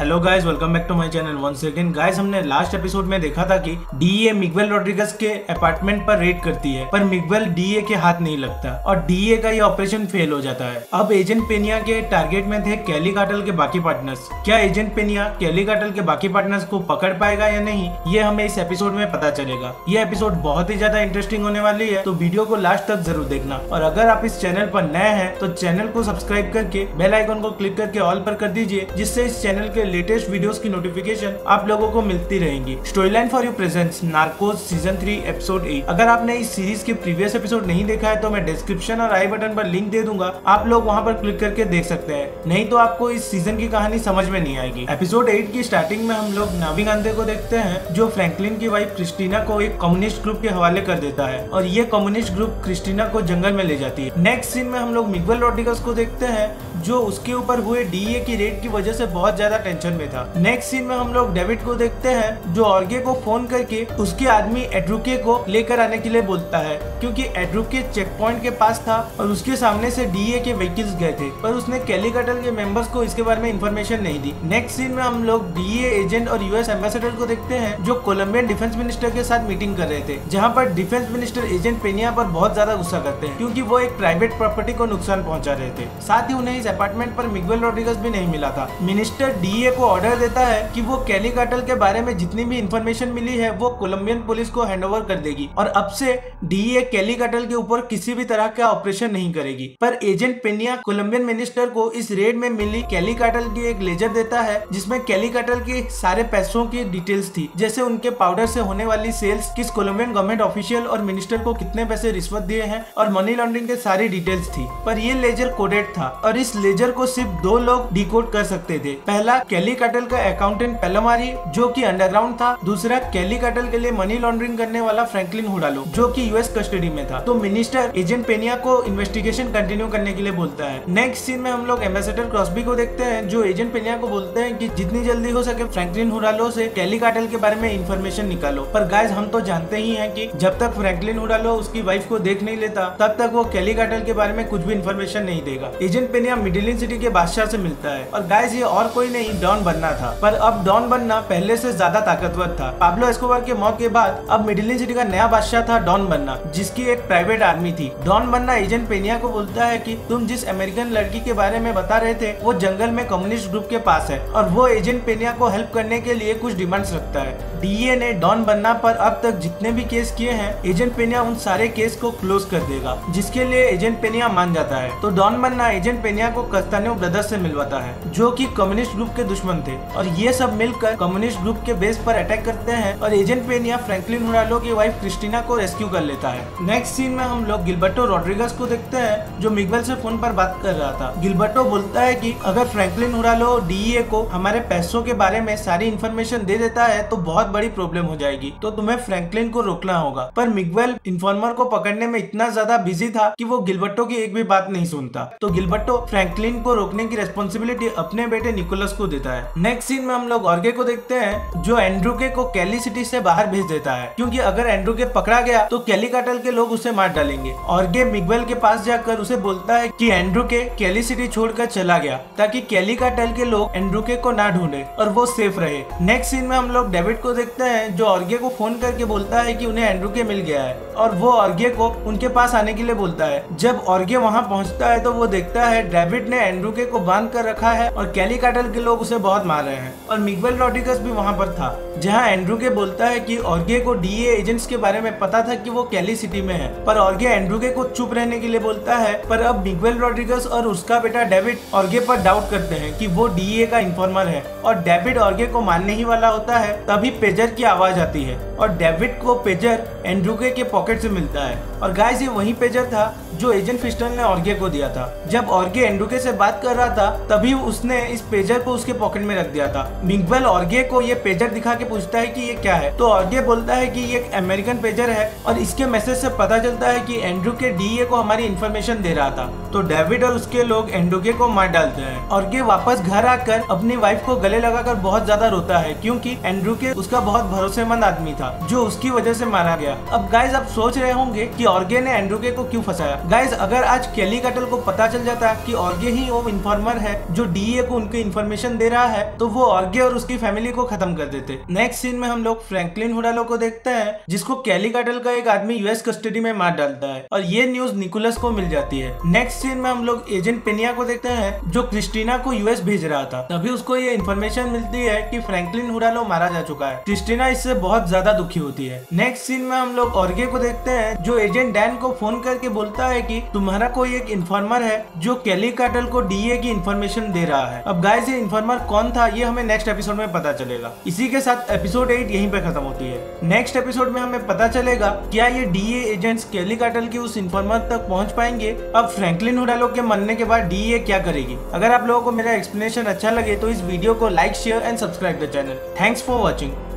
Hello guys, welcome back to my channel once again. Guys, हमने last episode में देखा था कि डीए मिगवेल रोड्रिगस के अपार्टमेंट पर रेड करती है, पर मिगवेल डीए के हाथ नहीं लगता और डीए का ये ऑपरेशन फेल हो जाता है। अब एजेंट पेनिया के टारगेट में थे कैली कार्टेल के बाकी पार्टनर्स। क्या एजेंट पेनिया कैली कार्टेल के बाकी पार्टनर्स को पकड़ पाएगा या नहीं, ये हमें इस एपिसोड में पता चलेगा। ये एपिसोड बहुत ही ज्यादा इंटरेस्टिंग होने वाली है, तो वीडियो को लास्ट तक जरूर देखना। और अगर आप इस चैनल पर नए हैं तो चैनल को सब्सक्राइब करके बेल आइकन को क्लिक करके ऑल पर कर दीजिए, जिससे इस चैनल के लेटेस्ट वीडियोस की नोटिफिकेशन आप लोगों को मिलती रहेंगी। Story line for you presents Narcos season 3 episode 8। अगर आपने इस सीरीज के प्रीवियस एपिसोड नहीं देखा है तो मैं डिस्क्रिप्शन और आई बटन पर लिंक दे दूंगा, आप लोग वहां पर क्लिक करके देख सकते हैं, नहीं तो आपको इस सीजन की कहानी समझ में नहीं आएगी। एपिसोड 8 की स्टार्टिंग में हम लोग नावी गांधे को देखते हैं, जो फ्रैंकलिन की वाइफ क्रिस्टीना को एक कम्युनिस्ट ग्रुप के हवाले कर देता है और ये कम्युनिस्ट ग्रुप क्रिस्टीना को जंगल में ले जाती है। नेक्स्ट सीन में हम लोग मिगवेल रोड्रिगस को देखते हैं, जो उसके ऊपर हुए डीए की रेड की वजह से बहुत ज्यादा टेंशन में था। नेक्स्ट सीन में हम लोग डेविड को देखते हैं, जो ऑर्गे को फोन करके उसके आदमी एड्रूके को लेकर आने के लिए बोलता है, क्योंकि एड्रूके चेक पॉइंट के पास था और उसके सामने से डीए के व्हीकल्स गए थे, पर उसने कैली कार्टेल के मेंबर्स को इसके बारे में इंफॉर्मेशन नहीं दी। नेक्स्ट सीन में हम लोग डीए एजेंट और यूएस एम्बेसडर को देखते हैं, जो कोलंबियन डिफेंस मिनिस्टर के साथ मीटिंग कर रहे थे, जहाँ पर डिफेंस मिनिस्टर एजेंट पेनिया पर बहुत ज्यादा गुस्सा करते हैं, क्योंकि वो एक प्राइवेट प्रॉपर्टी को नुकसान पहुंचा रहे थे। साथ ही उन्हें इस अपार्टमेंट पर मिगवेल रोड्रिगस भी नहीं मिला था। मिनिस्टर डीए को ऑर्डर देता है कि वो कैली कार्टेल के बारे में जितनी भी इंफॉर्मेशन मिली है वो कोलंबियन पुलिस को हैंडओवर कर देगी और अब से डीए कैली कार्टेल के ऊपर किसी भी तरह का ऑपरेशन नहीं करेगी। पर एजेंट पेनिया कोलंबियन मिनिस्टर को इस रेड में मिली कैली कार्टेल की एक लेजर देता है, जिसमें कैली कार्टेल के सारे पैसों की डिटेल्स थी, जैसे उनके पाउडर से होने वाली सेल्स, किस कोलंबियन गवर्नमेंट ऑफिशियल और मिनिस्टर को कितने पैसे रिश्वत दिए हैं और मनी लॉन्ड्रिंग के सारी डिटेल्स थी। पर ये लेजर कोडेड था और इस लेजर को सिर्फ 2 लोग डिकोड कर सकते थे। पहला कैली कार्टेल का अकाउंटेंट पेलोमारी, जो कि अंडरग्राउंड था। दूसरा कैली कार्टेल के लिए मनी लॉन्ड्रिंग करने वाला फ्रैंकलिन हुडालो, जो कि यूएस कस्टडी में था। तो मिनिस्टर एजेंट पेनिया को इन्वेस्टिगेशन कंटिन्यू करने के लिए बोलता है। नेक्स्ट सीन में हम लोग एम्बेसडर क्रॉसबी को देखते हैं, जो एजेंट पेनिया को बोलते हैं कि जितनी जल्दी हो सके फ्रैंकलिन हुडालो से कैली कार्टेल के बारे में इंफॉर्मेशन निकालो। पर गाइस, हम तो जानते ही हैं कि जब तक फ्रैंकलिन हुडालो उसकी वाइफ को देख नहीं लेता, तब तक वो कैली कार्टेल के बारे में कुछ भी इंफॉर्मेशन नहीं देगा। एजेंट पेनिया मिडिलिन सिटी के बादशाह से मिलता है और गाइस, ये और कोई नहीं डॉन बन्ना था। पर अब डॉन बन्ना पहले से ज्यादा ताकतवर था। पाब्लो एस्कोबार के मौत के बाद अब मिडिलिन सिटी का नया बादशाह था डॉन बन्ना, जिसकी एक प्राइवेट आर्मी थी। डॉन बन्ना एजेंट पेनिया को बोलता है कि तुम जिस अमेरिकन लड़की के बारे में बता रहे थे वो जंगल में कम्युनिस्ट ग्रुप के पास है और वो एजेंट पेनिया को हेल्प करने के लिए कुछ डिमांड्स रखता है। डीए ने डॉन बन्ना पर अब तक जितने भी केस किए हैं, एजेंट पेनिया उन सारे केस को क्लोज कर देगा, जिसके लिए एजेंट पेनिया मान जाता है। तो डॉन बन्ना एजेंट पेनिया को कस्तानियो ब्रदर्स से मिलवाता है, जो कि कम्युनिस्ट ग्रुप के दुश्मन थे, और ये सब मिलकर कम्युनिस्ट ग्रुप के बेस पर अटैक करते हैं और एजेंट पेनिया फ्रैंकलिन हुडालो की वाइफ क्रिस्टीना को रेस्क्यू कर लेता है। नेक्स्ट सीन में हम लोग गिलबर्टो रोड्रिगस को देखते हैं, जो मिगवेल से फोन पर बात कर रहा था। गिलबर्टो बोलता है कि अगर फ्रैंकलिन हुडालो डीए को हमारे पैसों के बारे में सारी इन्फॉर्मेशन दे देता है तो बहुत बड़ी प्रॉब्लम हो जाएगी, तो तुम्हें फ्रैंकलिन को रोकना होगा। पर मिगवेल इन्फॉर्मर को पकड़ने में इतना ज्यादा बिजी था कि वो गिलबर्टो की एक भी बात नहीं सुनता। तो गिलबर्टो फ्रैंकलिन को रोकने की रेस्पॉन्सिबिलिटी अपने बेटे निकोलस को देता है। नेक्स्ट सीन में हम लोग ऑर्गे को देखते हैं, जो एंड्रूके को कैली सिटी से बाहर भेज देता है, क्योंकि अगर एंड्रूके पकड़ा गया तो कैली कार्टेल के लोग उसे मार डालेंगे। ऑर्गे मिगवेल के पास जाकर उसे बोलता है कि एंड्रूके कैली सिटी छोड़कर चला गया, ताकि कैली कार्टेल के लोग एंड्रूके को ना ढूंढे और वो सेफ रहे। नेक्स्ट सीन में हम लोग डेविड को देखते हैं, जो ऑर्गे को फोन करके बोलता है कि उन्हें एंड्रूके मिल गया है और वो ऑर्गे को उनके पास आने के लिए बोलता है। जब ऑर्गे वहाँ पहुँचता है तो वो देखता है डेविड ने एंड्रूके को बांध कर रखा है और कैली कार्टेल के लोग उसे बहुत मार रहे हैं। और मिगवेल रोड्रिगस भी वहाँ पर था, जहाँ एंड्रूके बोलता है कि ऑर्गे को डीए एजेंट्स के बारे में पता था कि वो कैली सिटी में है, पर ऑर्गे एंड्रूके को चुप रहने के लिए बोलता है। पर अब मिगवेल रोड्रिगस और उसका बेटा डेविड ऑर्गे पर डाउट करते हैं कि वो डीए का इन्फॉर्मर है और डेविड ऑर्गे को मारने ही वाला होता है, तभी पेजर की आवाज आती है और डेविड को पेजर एंड्रूके के पॉकेट से मिलता है। और गाइस, ये वही पेजर था जो एजेंट फिस्टन ने ऑर्गे को दिया था। जब ऑर्गे एंड्रूके से बात कर रहा था तभी उसने इस पेजर को उसके पॉकेट में रख दिया था। मिगवेल ऑर्गे को ये पेजर दिखा के पूछता है कि ये क्या है, तो ऑर्गे बोलता है कि ये एक अमेरिकन पेजर है और इसके मैसेज से पता चलता है कि एंड्रूके डीए को हमारी इन्फॉर्मेशन दे रहा था। तो डेविड और उसके लोग एंड्रूके को मार डालते हैं। ऑर्गे वापस घर आकर अपनी वाइफ को गले लगाकर बहुत ज्यादा रोता है क्योंकि एंड्रूके उसका बहुत भरोसेमंद आदमी था जो उसकी वजह से मारा गया। अब गाइज आप सोच रहे होंगे कि ऑर्गे ने एंड्रूके को क्यों फंसाया। गाइज अगर आज केली कटल को पता चल जाता कि ऑर्गे ही वो इन्फॉर्मर है जो डीए को उनकी इन्फॉर्मेशन दे रहा है तो वो ऑर्गे और उसकी फैमिली को खत्म कर देते। नेक्स्ट सीन में हम लोग फ्रैंकलिन हुडालो को देखते हैं जिसको केली कटल का एक आदमी यूएस कस्टडी में मार डालता है और ये न्यूज निकोलस को मिल जाती है। नेक्स्ट सीन में हम लोग एजेंट पेनिया को देखते हैं जो क्रिस्टीना को यूएस भेज रहा था। तभी उसको ये इन्फॉर्मेशन मिलती है कि फ्रैंकलिन हुडालो मारा जा चुका है। क्रिस्टीना इससे बहुत ज्यादा दुखी होती है। नेक्स्ट सीन में हम लोग ऑर्गे को देखते हैं जो एजेंट डैन को फोन करके बोलता है कि तुम्हारा कोई एक इन्फॉर्मर है जो केली कटल को डीए की इन्फॉर्मेशन दे रहा है। अब गाइस ये इन्फॉर्मर कौन था ये हमें नेक्स्ट एपिसोड में पता चलेगा। इसी के साथ एपिसोड 8 यहीं पे खत्म होती है। नेक्स्ट एपिसोड में हमें पता चलेगा क्या ये डीए एजेंट्स केली कटल की उस इन्फॉर्मर तक पहुंच पाएंगे। अब फ्रैंकलिन हुडालो के मरने के बाद डीए क्या करेगी। अगर आप लोगों को मेरा एक्सप्लेनेशन अच्छा लगे तो इस वीडियो को like share and subscribe the channel. Thanks for watching.